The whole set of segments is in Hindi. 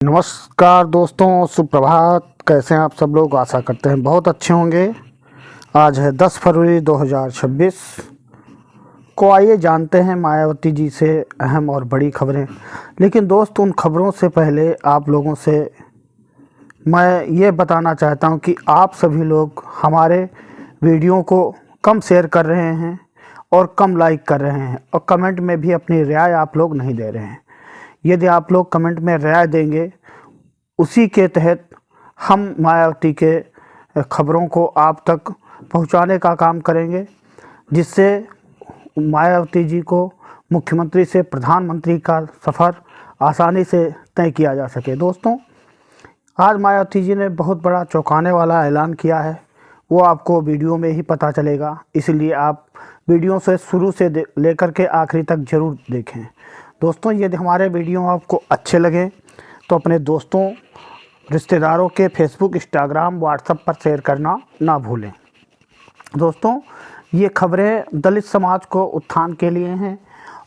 नमस्कार दोस्तों, सुप्रभात। कैसे हैं आप सब लोग? आशा करते हैं बहुत अच्छे होंगे। आज है 10 फरवरी 2026 को। आइए जानते हैं मायावती जी से अहम और बड़ी खबरें। लेकिन दोस्त, उन खबरों से पहले आप लोगों से मैं ये बताना चाहता हूं कि आप सभी लोग हमारे वीडियो को कम शेयर कर रहे हैं और कम लाइक कर रहे हैं, और कमेंट में भी अपनी राय आप लोग नहीं दे रहे हैं। यदि आप लोग कमेंट में राय देंगे, उसी के तहत हम मायावती के खबरों को आप तक पहुंचाने का काम करेंगे, जिससे मायावती जी को मुख्यमंत्री से प्रधानमंत्री का सफ़र आसानी से तय किया जा सके। दोस्तों, आज मायावती जी ने बहुत बड़ा चौंकाने वाला ऐलान किया है। वो आपको वीडियो में ही पता चलेगा, इसलिए आप वीडियो से शुरू से लेकर के आखिरी तक ज़रूर देखें। दोस्तों, यदि हमारे वीडियो आपको अच्छे लगें तो अपने दोस्तों, रिश्तेदारों के फेसबुक, इंस्टाग्राम, व्हाट्सएप पर शेयर करना ना भूलें। दोस्तों, ये खबरें दलित समाज को उत्थान के लिए हैं,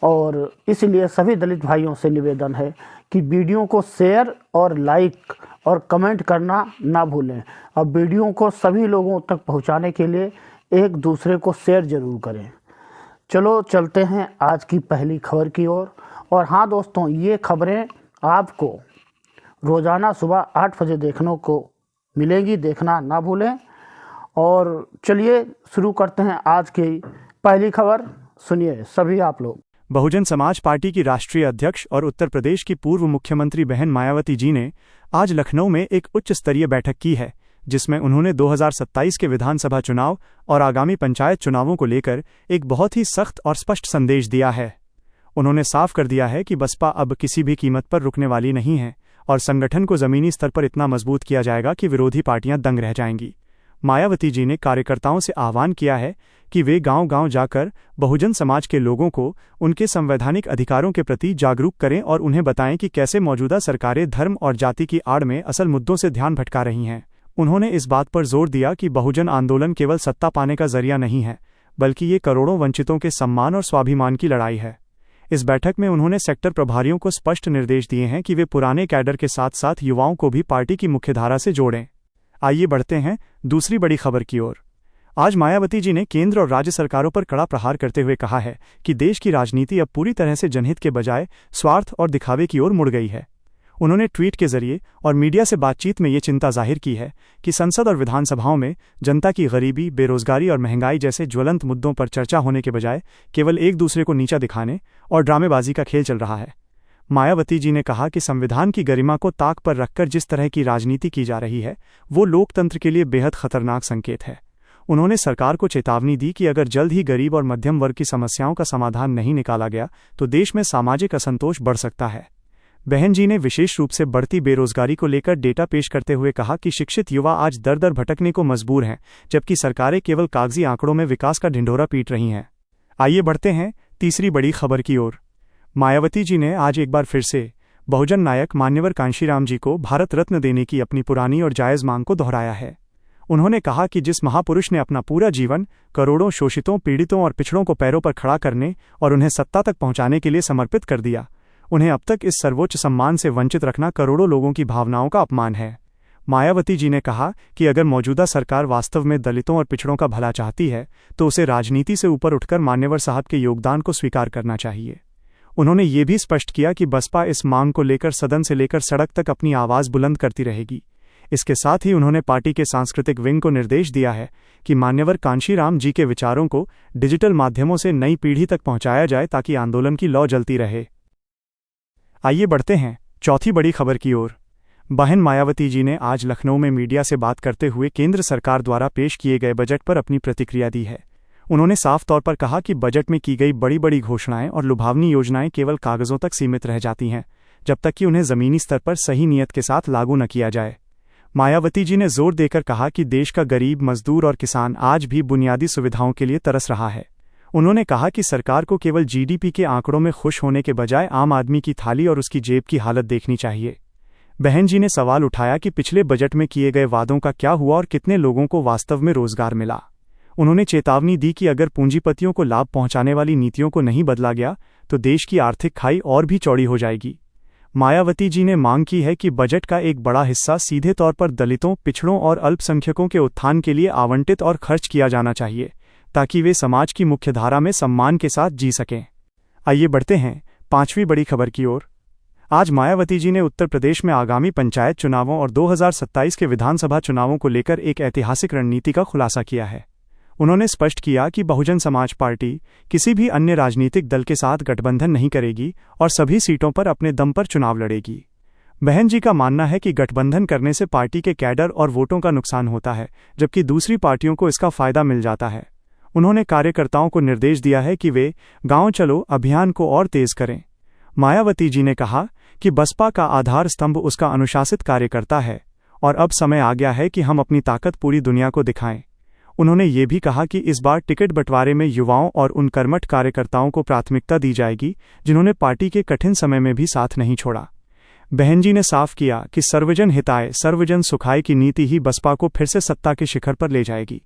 और इसलिए सभी दलित भाइयों से निवेदन है कि वीडियो को शेयर और लाइक और कमेंट करना ना भूलें। अब वीडियो को सभी लोगों तक पहुंचाने के लिए एक दूसरे को शेयर ज़रूर करें। चलो चलते हैं आज की पहली खबर की ओर। और हाँ दोस्तों, ये खबरें आपको रोज़ाना सुबह 8 बजे देखने को मिलेंगी, देखना ना भूलें। और चलिए शुरू करते हैं आज की पहली खबर। सुनिए सभी आप लोग। बहुजन समाज पार्टी की राष्ट्रीय अध्यक्ष और उत्तर प्रदेश की पूर्व मुख्यमंत्री बहन मायावती जी ने आज लखनऊ में एक उच्च स्तरीय बैठक की है, जिसमें उन्होंने 2027 के विधानसभा चुनाव और आगामी पंचायत चुनावों को लेकर एक बहुत ही सख्त और स्पष्ट संदेश दिया है। उन्होंने साफ कर दिया है कि बसपा अब किसी भी कीमत पर रुकने वाली नहीं है, और संगठन को जमीनी स्तर पर इतना मजबूत किया जाएगा कि विरोधी पार्टियां दंग रह जाएंगी। मायावती जी ने कार्यकर्ताओं से आह्वान किया है कि वे गांव-गांव जाकर बहुजन समाज के लोगों को उनके संवैधानिक अधिकारों के प्रति जागरूक करें और उन्हें बताएं कि कैसे मौजूदा सरकारें धर्म और जाति की आड़ में असल मुद्दों से ध्यान भटका रही हैं। उन्होंने इस बात पर जोर दिया कि बहुजन आंदोलन केवल सत्ता पाने का जरिया नहीं है, बल्कि ये करोड़ों वंचितों के सम्मान और स्वाभिमान की लड़ाई है। इस बैठक में उन्होंने सेक्टर प्रभारियों को स्पष्ट निर्देश दिए हैं कि वे पुराने कैडर के साथ साथ युवाओं को भी पार्टी की मुख्यधारा से जोड़ें। आइए बढ़ते हैं दूसरी बड़ी खबर की ओर। आज मायावती जी ने केंद्र और राज्य सरकारों पर कड़ा प्रहार करते हुए कहा है कि देश की राजनीति अब पूरी तरह से जनहित के बजाय स्वार्थ और दिखावे की ओर मुड़ गई है। उन्होंने ट्वीट के जरिए और मीडिया से बातचीत में ये चिंता जाहिर की है कि संसद और विधानसभाओं में जनता की गरीबी, बेरोजगारी और महंगाई जैसे ज्वलंत मुद्दों पर चर्चा होने के बजाय केवल एक दूसरे को नीचा दिखाने और ड्रामेबाजी का खेल चल रहा है। मायावती जी ने कहा कि संविधान की गरिमा को ताक पर रखकर जिस तरह की राजनीति की जा रही है, वो लोकतंत्र के लिए बेहद खतरनाक संकेत है। उन्होंने सरकार को चेतावनी दी कि अगर जल्द ही गरीब और मध्यम वर्ग की समस्याओं का समाधान नहीं निकाला गया तो देश में सामाजिक असंतोष बढ़ सकता है। बहन जी ने विशेष रूप से बढ़ती बेरोजगारी को लेकर डेटा पेश करते हुए कहा कि शिक्षित युवा आज दर दर भटकने को मजबूर हैं, जबकि सरकारें केवल कागजी आंकड़ों में विकास का ढिंढोरा पीट रही हैं। आइए बढ़ते हैं तीसरी बड़ी खबर की ओर। मायावती जी ने आज एक बार फिर से बहुजन नायक मान्यवर कांशीराम जी को भारत रत्न देने की अपनी पुरानी और जायज़ मांग को दोहराया है। उन्होंने कहा कि जिस महापुरुष ने अपना पूरा जीवन करोड़ों शोषितों, पीड़ितों और पिछड़ों को पैरों पर खड़ा करने और उन्हें सत्ता तक पहुंचाने के लिए समर्पित कर दिया, उन्हें अब तक इस सर्वोच्च सम्मान से वंचित रखना करोड़ों लोगों की भावनाओं का अपमान है। मायावती जी ने कहा कि अगर मौजूदा सरकार वास्तव में दलितों और पिछड़ों का भला चाहती है तो उसे राजनीति से ऊपर उठकर मान्यवर साहब के योगदान को स्वीकार करना चाहिए। उन्होंने ये भी स्पष्ट किया कि बसपा इस मांग को लेकर सदन से लेकर सड़क तक अपनी आवाज़ बुलंद करती रहेगी। इसके साथ ही उन्होंने पार्टी के सांस्कृतिक विंग को निर्देश दिया है कि मान्यवर कांशीराम जी के विचारों को डिजिटल माध्यमों से नई पीढ़ी तक पहुंचाया जाए ताकि आंदोलन की लौ जलती रहे। आइए बढ़ते हैं चौथी बड़ी खबर की ओर। बहन मायावती जी ने आज लखनऊ में मीडिया से बात करते हुए केंद्र सरकार द्वारा पेश किए गए बजट पर अपनी प्रतिक्रिया दी है। उन्होंने साफ तौर पर कहा कि बजट में की गई बड़ी बड़ी घोषणाएं और लुभावनी योजनाएं केवल कागजों तक सीमित रह जाती हैं, जब तक कि उन्हें ज़मीनी स्तर पर सही नीयत के साथ लागू न किया जाए। मायावती जी ने जोर देकर कहा कि देश का गरीब, मजदूर और किसान आज भी बुनियादी सुविधाओं के लिए तरस रहा है। उन्होंने कहा कि सरकार को केवल जीडीपी के आंकड़ों में खुश होने के बजाय आम आदमी की थाली और उसकी जेब की हालत देखनी चाहिए। बहन जी ने सवाल उठाया कि पिछले बजट में किए गए वादों का क्या हुआ और कितने लोगों को वास्तव में रोजगार मिला। उन्होंने चेतावनी दी कि अगर पूंजीपतियों को लाभ पहुंचाने वाली नीतियों को नहीं बदला गया तो देश की आर्थिक खाई और भी चौड़ी हो जाएगी। मायावती जी ने मांग की है कि बजट का एक बड़ा हिस्सा सीधे तौर पर दलितों, पिछड़ों और अल्पसंख्यकों के उत्थान के लिए आवंटित और खर्च किया जाना चाहिए, ताकि वे समाज की मुख्यधारा में सम्मान के साथ जी सकें। आइए बढ़ते हैं पांचवी बड़ी खबर की ओर। आज मायावती जी ने उत्तर प्रदेश में आगामी पंचायत चुनावों और 2027 के विधानसभा चुनावों को लेकर एक ऐतिहासिक रणनीति का खुलासा किया है। उन्होंने स्पष्ट किया कि बहुजन समाज पार्टी किसी भी अन्य राजनीतिक दल के साथ गठबंधन नहीं करेगी और सभी सीटों पर अपने दम पर चुनाव लड़ेगी। बहन जी का मानना है कि गठबंधन करने से पार्टी के कैडर और वोटों का नुकसान होता है, जबकि दूसरी पार्टियों को इसका फायदा मिल जाता है। उन्होंने कार्यकर्ताओं को निर्देश दिया है कि वे गांव चलो अभियान को और तेज करें। मायावती जी ने कहा कि बसपा का आधार स्तंभ उसका अनुशासित कार्यकर्ता है और अब समय आ गया है कि हम अपनी ताकत पूरी दुनिया को दिखाएं। उन्होंने ये भी कहा कि इस बार टिकट बंटवारे में युवाओं और उन कर्मठ कार्यकर्ताओं को प्राथमिकता दी जाएगी जिन्होंने पार्टी के कठिन समय में भी साथ नहीं छोड़ा। बहन जी ने साफ किया कि सर्वजन हिताय सर्वजन सुखाय की नीति ही बसपा को फिर से सत्ता के शिखर पर ले जाएगी।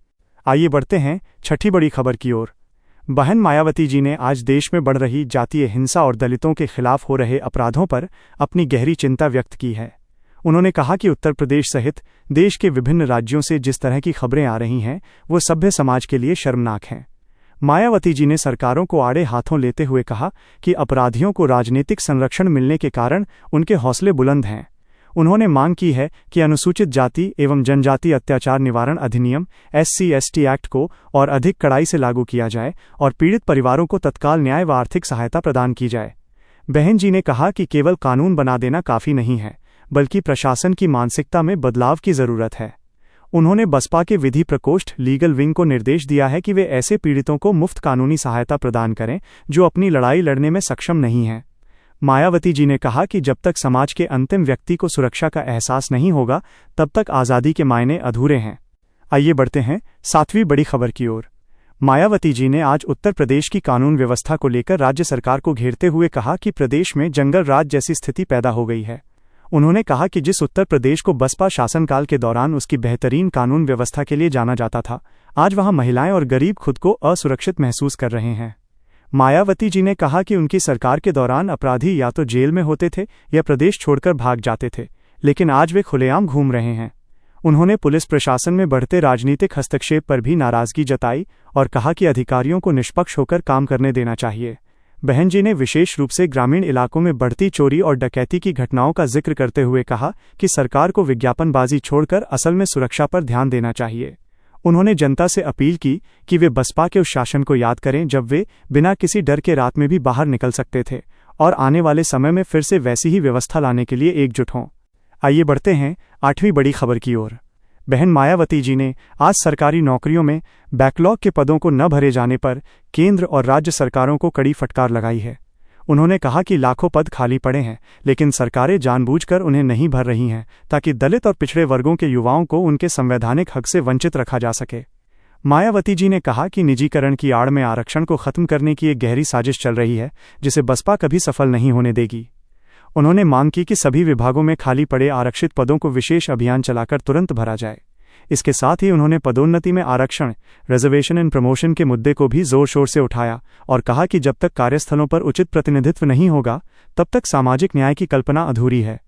आइए बढ़ते हैं छठी बड़ी खबर की ओर। बहन मायावती जी ने आज देश में बढ़ रही जातीय हिंसा और दलितों के खिलाफ हो रहे अपराधों पर अपनी गहरी चिंता व्यक्त की है। उन्होंने कहा कि उत्तर प्रदेश सहित देश के विभिन्न राज्यों से जिस तरह की खबरें आ रही हैं वो सभ्य समाज के लिए शर्मनाक हैं। मायावती जी ने सरकारों को आड़े हाथों लेते हुए कहा कि अपराधियों को राजनीतिक संरक्षण मिलने के कारण उनके हौसले बुलंद हैं। उन्होंने मांग की है कि अनुसूचित जाति एवं जनजाति अत्याचार निवारण अधिनियम SC/ST एक्ट को और अधिक कड़ाई से लागू किया जाए और पीड़ित परिवारों को तत्काल न्याय व आर्थिक सहायता प्रदान की जाए। बहन जी ने कहा कि केवल कानून बना देना काफ़ी नहीं है, बल्कि प्रशासन की मानसिकता में बदलाव की जरूरत है। उन्होंने बसपा के विधि प्रकोष्ठ लीगल विंग को निर्देश दिया है कि वे ऐसे पीड़ितों को मुफ्त कानूनी सहायता प्रदान करें जो अपनी लड़ाई लड़ने में सक्षम नहीं हैं। मायावती जी ने कहा कि जब तक समाज के अंतिम व्यक्ति को सुरक्षा का एहसास नहीं होगा, तब तक आज़ादी के मायने अधूरे हैं। आइए बढ़ते हैं सातवीं बड़ी खबर की ओर। मायावती जी ने आज उत्तर प्रदेश की कानून व्यवस्था को लेकर राज्य सरकार को घेरते हुए कहा कि प्रदेश में जंगल राज जैसी स्थिति पैदा हो गई है। उन्होंने कहा कि जिस उत्तर प्रदेश को बसपा शासनकाल के दौरान उसकी बेहतरीन कानून व्यवस्था के लिए जाना जाता था, आज वहां महिलाएं और गरीब खुद को असुरक्षित महसूस कर रहे हैं। मायावती जी ने कहा कि उनकी सरकार के दौरान अपराधी या तो जेल में होते थे या प्रदेश छोड़कर भाग जाते थे, लेकिन आज वे खुलेआम घूम रहे हैं। उन्होंने पुलिस प्रशासन में बढ़ते राजनीतिक हस्तक्षेप पर भी नाराजगी जताई और कहा कि अधिकारियों को निष्पक्ष होकर काम करने देना चाहिए। बहन जी ने विशेष रूप से ग्रामीण इलाकों में बढ़ती चोरी और डकैती की घटनाओं का जिक्र करते हुए कहा कि सरकार को विज्ञापनबाजी छोड़कर असल में सुरक्षा पर ध्यान देना चाहिए। उन्होंने जनता से अपील की कि वे बसपा के उस शासन को याद करें जब वे बिना किसी डर के रात में भी बाहर निकल सकते थे और आने वाले समय में फिर से वैसी ही व्यवस्था लाने के लिए एकजुट हों। आइए बढ़ते हैं आठवीं बड़ी खबर की ओर। बहन मायावती जी ने आज सरकारी नौकरियों में बैकलॉग के पदों को न भरे जाने पर केंद्र और राज्य सरकारों को कड़ी फटकार लगाई है। उन्होंने कहा कि लाखों पद खाली पड़े हैं, लेकिन सरकारें जानबूझकर उन्हें नहीं भर रही हैं ताकि दलित और पिछड़े वर्गों के युवाओं को उनके संवैधानिक हक से वंचित रखा जा सके। मायावती जी ने कहा कि निजीकरण की आड़ में आरक्षण को खत्म करने की एक गहरी साजिश चल रही है, जिसे बसपा कभी सफल नहीं होने देगी। उन्होंने मांग की कि सभी विभागों में खाली पड़े आरक्षित पदों को विशेष अभियान चलाकर तुरंत भरा जाए। इसके साथ ही उन्होंने पदोन्नति में आरक्षण, रिजर्वेशन एंड प्रमोशन के मुद्दे को भी जोर शोर से उठाया और कहा कि जब तक कार्यस्थलों पर उचित प्रतिनिधित्व नहीं होगा, तब तक सामाजिक न्याय की कल्पना अधूरी है।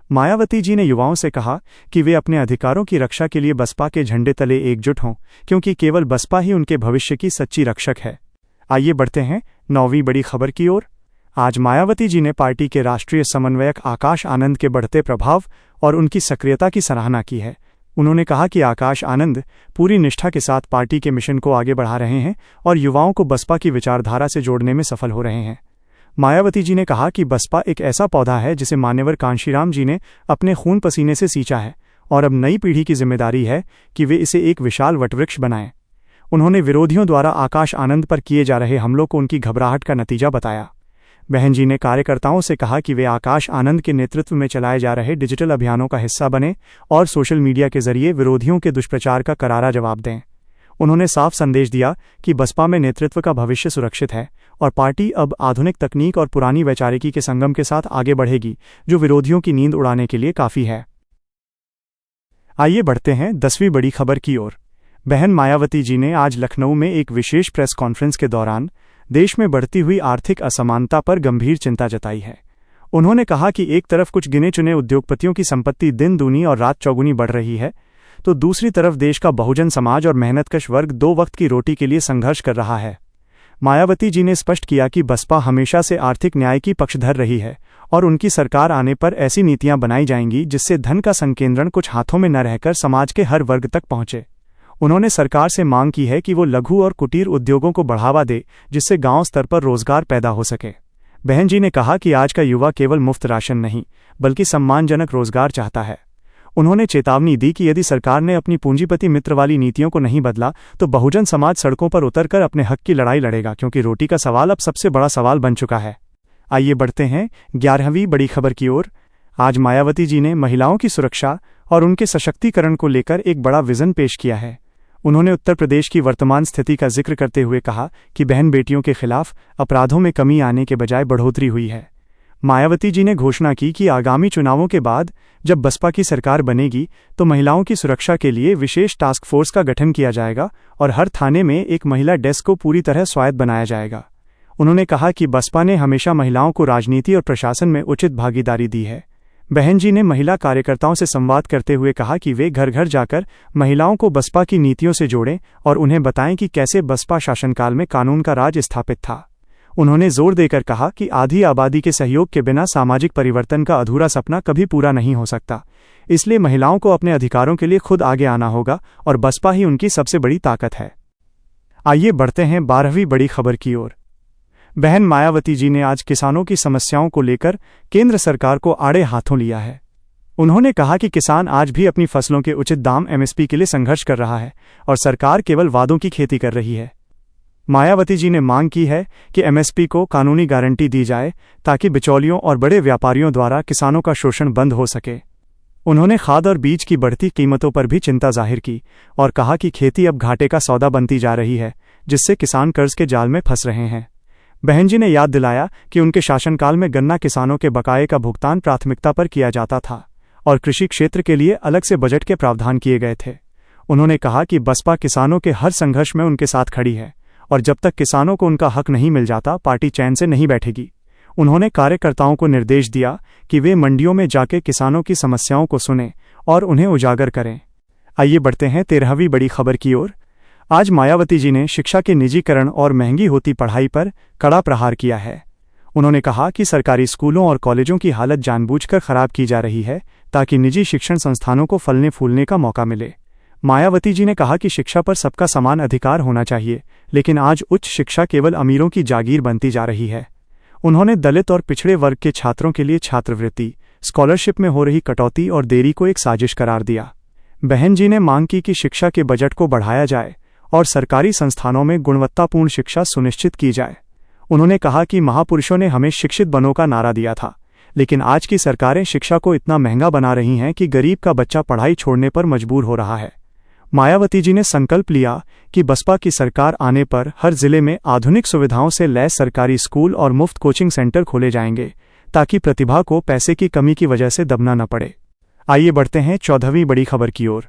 मायावती जी ने युवाओं से कहा कि वे अपने अधिकारों की रक्षा के लिए बसपा के झंडे तले एकजुट हों, क्योंकि केवल बसपा ही उनके भविष्य की सच्ची रक्षक है। आइए बढ़ते हैं नौवीं बड़ी खबर की ओर। आज मायावती जी ने पार्टी के राष्ट्रीय समन्वयक आकाश आनंद के बढ़ते प्रभाव और उनकी सक्रियता की सराहना की है। उन्होंने कहा कि आकाश आनंद पूरी निष्ठा के साथ पार्टी के मिशन को आगे बढ़ा रहे हैं और युवाओं को बसपा की विचारधारा से जोड़ने में सफल हो रहे हैं। मायावती जी ने कहा कि बसपा एक ऐसा पौधा है जिसे मान्यवर कांशीराम जी ने अपने खून पसीने से सींचा है और अब नई पीढ़ी की जिम्मेदारी है कि वे इसे एक विशाल वटवृक्ष बनाएं। उन्होंने विरोधियों द्वारा आकाश आनंद पर किए जा रहे हमलों को उनकी घबराहट का नतीजा बताया। बहन जी ने कार्यकर्ताओं से कहा कि वे आकाश आनंद के नेतृत्व में चलाए जा रहे डिजिटल अभियानों का हिस्सा बने और सोशल मीडिया के जरिए विरोधियों के दुष्प्रचार का करारा जवाब दें। उन्होंने साफ संदेश दिया कि बसपा में नेतृत्व का भविष्य सुरक्षित है और पार्टी अब आधुनिक तकनीक और पुरानी वैचारिकी के संगम के साथ आगे बढ़ेगी, जो विरोधियों की नींद उड़ाने के लिए काफ़ी है। आइए बढ़ते हैं 10वीं बड़ी खबर की ओर। बहन मायावती जी ने आज लखनऊ में एक विशेष प्रेस कॉन्फ्रेंस के दौरान देश में बढ़ती हुई आर्थिक असमानता पर गंभीर चिंता जताई है। उन्होंने कहा कि एक तरफ कुछ गिने चुने उद्योगपतियों की संपत्ति दिन दूनी और रात चौगुनी बढ़ रही है, तो दूसरी तरफ देश का बहुजन समाज और मेहनतकश वर्ग 2 वक्त की रोटी के लिए संघर्ष कर रहा है। मायावती जी ने स्पष्ट किया कि बसपा हमेशा से आर्थिक न्याय की पक्षधर रही है और उनकी सरकार आने पर ऐसी नीतियां बनाई जाएंगी जिससे धन का संकेंद्रण कुछ हाथों में न रहकर समाज के हर वर्ग तक पहुंचे। उन्होंने सरकार से मांग की है कि वो लघु और कुटीर उद्योगों को बढ़ावा दे, जिससे गांव स्तर पर रोजगार पैदा हो सके। बहन जी ने कहा कि आज का युवा केवल मुफ्त राशन नहीं, बल्कि सम्मानजनक रोजगार चाहता है। उन्होंने चेतावनी दी कि यदि सरकार ने अपनी पूंजीपति मित्र वाली नीतियों को नहीं बदला तो बहुजन समाज सड़कों पर उतरकर अपने हक की लड़ाई लड़ेगा, क्योंकि रोटी का सवाल अब सबसे बड़ा सवाल बन चुका है। आइए बढ़ते हैं 11वीं बड़ी खबर की ओर। आज मायावती जी ने महिलाओं की सुरक्षा और उनके सशक्तिकरण को लेकर एक बड़ा विजन पेश किया है। उन्होंने उत्तर प्रदेश की वर्तमान स्थिति का जिक्र करते हुए कहा कि बहन बेटियों के खिलाफ अपराधों में कमी आने के बजाय बढ़ोतरी हुई है। मायावती जी ने घोषणा की कि आगामी चुनावों के बाद जब बसपा की सरकार बनेगी तो महिलाओं की सुरक्षा के लिए विशेष टास्क फोर्स का गठन किया जाएगा और हर थाने में एक महिला डेस्क को पूरी तरह स्वायत्त बनाया जाएगा। उन्होंने कहा कि बसपा ने हमेशा महिलाओं को राजनीति और प्रशासन में उचित भागीदारी दी है। बहन जी ने महिला कार्यकर्ताओं से संवाद करते हुए कहा कि वे घर घर जाकर महिलाओं को बसपा की नीतियों से जोड़ें और उन्हें बताएं कि कैसे बसपा शासनकाल में कानून का राज स्थापित था। उन्होंने जोर देकर कहा कि आधी आबादी के सहयोग के बिना सामाजिक परिवर्तन का अधूरा सपना कभी पूरा नहीं हो सकता, इसलिए महिलाओं को अपने अधिकारों के लिए खुद आगे आना होगा और बसपा ही उनकी सबसे बड़ी ताकत है। आइए बढ़ते हैं 12वीं बड़ी खबर की ओर। बहन मायावती जी ने आज किसानों की समस्याओं को लेकर केंद्र सरकार को आड़े हाथों लिया है। उन्होंने कहा कि किसान आज भी अपनी फसलों के उचित दाम एमएसपी के लिए संघर्ष कर रहा है और सरकार केवल वादों की खेती कर रही है। मायावती जी ने मांग की है कि एमएसपी को कानूनी गारंटी दी जाए ताकि बिचौलियों और बड़े व्यापारियों द्वारा किसानों का शोषण बंद हो सके। उन्होंने खाद और बीज की बढ़ती कीमतों पर भी चिंता जाहिर की और कहा कि खेती अब घाटे का सौदा बनती जा रही है, जिससे किसान कर्ज के जाल में फंस रहे हैं। बहन जी ने याद दिलाया कि उनके शासनकाल में गन्ना किसानों के बकाये का भुगतान प्राथमिकता पर किया जाता था और कृषि क्षेत्र के लिए अलग से बजट के प्रावधान किए गए थे। उन्होंने कहा कि बसपा किसानों के हर संघर्ष में उनके साथ खड़ी है और जब तक किसानों को उनका हक नहीं मिल जाता पार्टी चैन से नहीं बैठेगी। उन्होंने कार्यकर्ताओं को निर्देश दिया कि वे मंडियों में जाकर किसानों की समस्याओं को सुनें और उन्हें उजागर करें। आइए बढ़ते हैं 13वीं बड़ी खबर की ओर। आज मायावती जी ने शिक्षा के निजीकरण और महंगी होती पढ़ाई पर कड़ा प्रहार किया है। उन्होंने कहा कि सरकारी स्कूलों और कॉलेजों की हालत जानबूझकर खराब की जा रही है ताकि निजी शिक्षण संस्थानों को फलने फूलने का मौका मिले। मायावती जी ने कहा कि शिक्षा पर सबका समान अधिकार होना चाहिए, लेकिन आज उच्च शिक्षा केवल अमीरों की जागीर बनती जा रही है। उन्होंने दलित और पिछड़े वर्ग के छात्रों के लिए छात्रवृत्ति, स्कॉलरशिप में हो रही कटौती और देरी को एक साजिश करार दिया। बहन जी ने मांग की कि शिक्षा के बजट को बढ़ाया जाए और सरकारी संस्थानों में गुणवत्तापूर्ण शिक्षा सुनिश्चित की जाए। उन्होंने कहा कि महापुरुषों ने हमें शिक्षित बनो का नारा दिया था, लेकिन आज की सरकारें शिक्षा को इतना महंगा बना रही हैं कि गरीब का बच्चा पढ़ाई छोड़ने पर मजबूर हो रहा है। मायावती जी ने संकल्प लिया कि बसपा की सरकार आने पर हर जिले में आधुनिक सुविधाओं से लैस सरकारी स्कूल और मुफ्त कोचिंग सेंटर खोले जाएंगे ताकि प्रतिभा को पैसे की कमी की वजह से दबना न पड़े। आइए बढ़ते हैं 14वीं बड़ी खबर की ओर।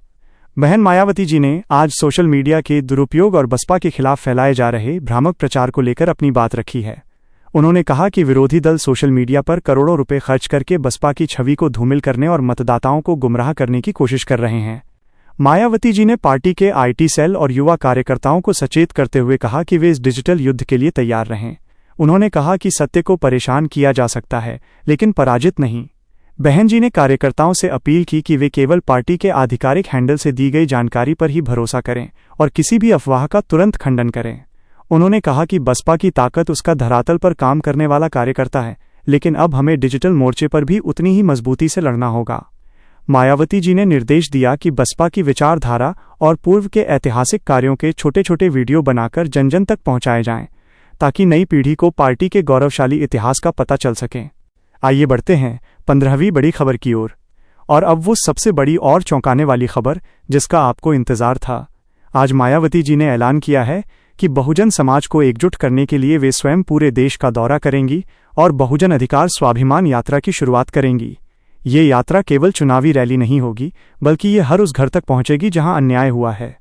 बहन मायावती जी ने आज सोशल मीडिया के दुरुपयोग और बसपा के खिलाफ फैलाए जा रहे भ्रामक प्रचार को लेकर अपनी बात रखी है। उन्होंने कहा कि विरोधी दल सोशल मीडिया पर करोड़ों रुपए खर्च करके बसपा की छवि को धूमिल करने और मतदाताओं को गुमराह करने की कोशिश कर रहे हैं। मायावती जी ने पार्टी के आईटी सेल और युवा कार्यकर्ताओं को सचेत करते हुए कहा कि वे इस डिजिटल युद्ध के लिए तैयार रहें। उन्होंने कहा कि सत्य को परेशान किया जा सकता है, लेकिन पराजित नहीं। बहन जी ने कार्यकर्ताओं से अपील की कि वे केवल पार्टी के आधिकारिक हैंडल से दी गई जानकारी पर ही भरोसा करें और किसी भी अफवाह का तुरंत खंडन करें। उन्होंने कहा कि बसपा की ताकत उसका धरातल पर काम करने वाला कार्यकर्ता है, लेकिन अब हमें डिजिटल मोर्चे पर भी उतनी ही मजबूती से लड़ना होगा। मायावती जी ने निर्देश दिया कि बसपा की विचारधारा और पूर्व के ऐतिहासिक कार्यों के छोटे छोटे वीडियो बनाकर जन जन तक पहुंचाए जाएं, ताकि नई पीढ़ी को पार्टी के गौरवशाली इतिहास का पता चल सके। आइए बढ़ते हैं 15वीं बड़ी खबर की ओर। और अब वो सबसे बड़ी और चौंकाने वाली खबर जिसका आपको इंतजार था। आज मायावती जी ने ऐलान किया है कि बहुजन समाज को एकजुट करने के लिए वे स्वयं पूरे देश का दौरा करेंगी और बहुजन अधिकार स्वाभिमान यात्रा की शुरुआत करेंगी। ये यात्रा केवल चुनावी रैली नहीं होगी, बल्कि ये हर उस घर तक पहुंचेगी जहां अन्याय हुआ है।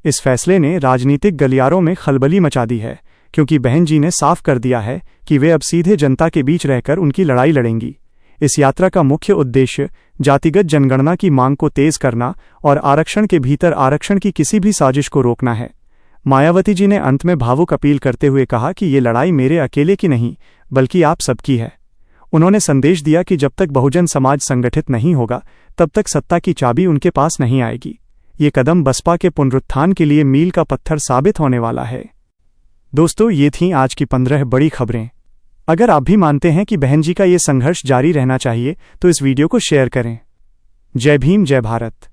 इस फैसले ने राजनीतिक गलियारों में खलबली मचा दी है, क्योंकि बहन जी ने साफ कर दिया है कि वे अब सीधे जनता के बीच रहकर उनकी लड़ाई लड़ेंगी, इस यात्रा का मुख्य उद्देश्य जातिगत जनगणना की मांग को तेज करना और आरक्षण के भीतर आरक्षण की किसी भी साजिश को रोकना है। मायावती जी ने अंत में भावुक अपील करते हुए कहा कि ये लड़ाई मेरे अकेले की नहीं, बल्कि आप सबकी है। उन्होंने संदेश दिया कि जब तक बहुजन समाज संगठित नहीं होगा, तब तक सत्ता की चाबी उनके पास नहीं आएगी। ये कदम बसपा के पुनरुत्थान के लिए मील का पत्थर साबित होने वाला है। दोस्तों, ये थीं आज की 15 बड़ी खबरें। अगर आप भी मानते हैं कि बहन जी का ये संघर्ष जारी रहना चाहिए, तो इस वीडियो को शेयर करें। जय भीम, जय भारत।